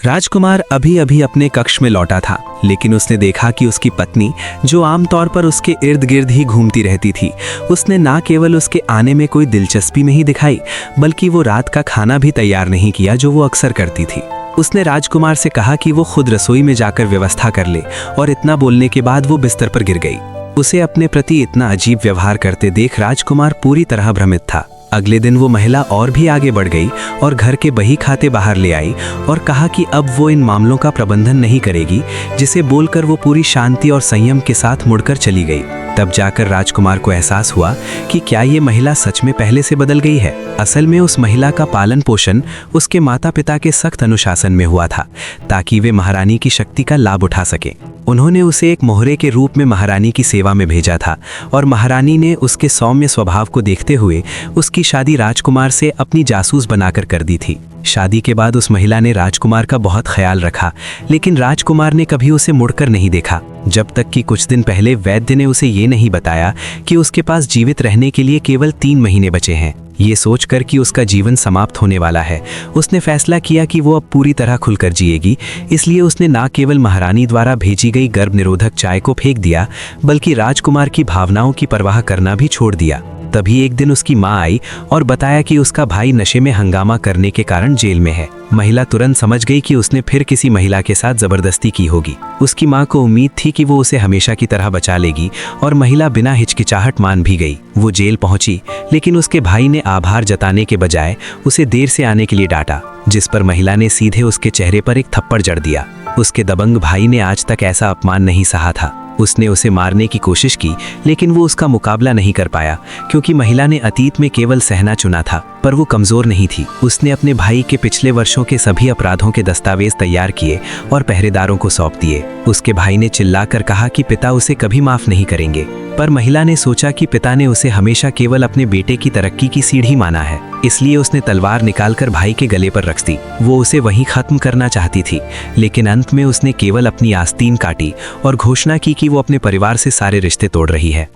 राजकुमार अभी अभी अपने कक्ष में लौटा था, लेकिन उसने देखा कि उसकी पत्नी, जो आमतौर पर उसके इर्द गिर्द ही घूमती रहती थी, उसने ना केवल उसके आने में कोई दिलचस्पी नहीं दिखाई, बल्कि वो रात का खाना भी तैयार नहीं किया जो वो अक्सर करती थी। उसने राजकुमार से कहा कि वो खुद रसोई में जाकर व्यवस्था कर ले, और इतना बोलने के बाद वो बिस्तर पर गिर गई। उसे अपने प्रति इतना अजीब व्यवहार करते देख राजकुमार पूरी तरह भ्रमित था। अगले दिन वो महिला और भी आगे बढ़ गई और घर के बही खाते बाहर ले आई और कहा कि अब वो इन मामलों का प्रबंधन नहीं करेगी, जिसे बोलकर वो पूरी शांति और संयम के साथ मुड़कर चली गई। तब जाकर राजकुमार को एहसास हुआ कि क्या ये महिला सच में पहले से बदल गई है। असल में उस महिला का पालन पोषण उसके माता पिता के सख्त अनुशासन में हुआ था, ताकि वे महारानी की शक्ति का लाभ उठा सके। उन्होंने उसे एक मोहरे के रूप में महारानी की सेवा में भेजा था, और महारानी ने उसके सौम्य स्वभाव को देखते हुए उसकी शादी राजकुमार से अपनी जासूस बनाकर कर दी थी। शादी के बाद उस महिला ने राजकुमार का बहुत ख्याल रखा, लेकिन राजकुमार ने कभी उसे मुड़कर नहीं देखा, जब तक कि कुछ दिन पहले वैद्य ने उसे ये नहीं बताया कि उसके पास जीवित रहने के लिए केवल 3 महीने बचे हैं। ये सोचकर कि उसका जीवन समाप्त होने वाला है, उसने फैसला किया कि वो अब पूरी तरह खुलकर जिएगी। इसलिए उसने ना केवल महारानी द्वारा भेजी गई गर्भ निरोधक चाय को फेंक दिया, बल्कि राजकुमार की भावनाओं की परवाह करना भी छोड़ दिया। तभी एक दिन उसकी माँ आई और बताया कि उसका भाई नशे में हंगामा करने के कारण जेल में है। महिला तुरंत समझ गई कि उसने फिर किसी महिला के साथ जबरदस्ती की होगी। उसकी माँ को उम्मीद थी कि वो उसे हमेशा की तरह बचा लेगी, और महिला बिना हिचकिचाहट मान भी गई। वो जेल पहुंची, लेकिन उसके भाई ने आभार जताने के बजाय उसे देर से आने के लिए डांटा, जिस पर महिला ने सीधे उसके चेहरे पर एक थप्पड़ जड़ दिया। उसके दबंग भाई ने आज तक ऐसा अपमान नहीं सहा था। उसने उसे मारने की कोशिश की, लेकिन वो उसका मुकाबला नहीं कर पाया, क्योंकि महिला ने अतीत में केवल सहना चुना था, पर वो कमजोर नहीं थी। उसने अपने भाई के पिछले वर्षों के सभी अपराधों के दस्तावेज तैयार किए और पहरेदारों को सौंप दिए। उसके भाई ने चिल्लाकर कहा कि पिता उसे कभी माफ नहीं करेंगे, पर महिला ने सोचा कि पिता ने उसे हमेशा केवल अपने बेटे की तरक्की की सीढ़ी माना है, इसलिए उसने तलवार निकालकर भाई के गले पर रख दी। वो उसे वहीं खत्म करना चाहती थी, लेकिन अंत में उसने केवल अपनी आस्तीन काटी और घोषणा की कि वो अपने परिवार से सारे रिश्ते तोड़ रही है।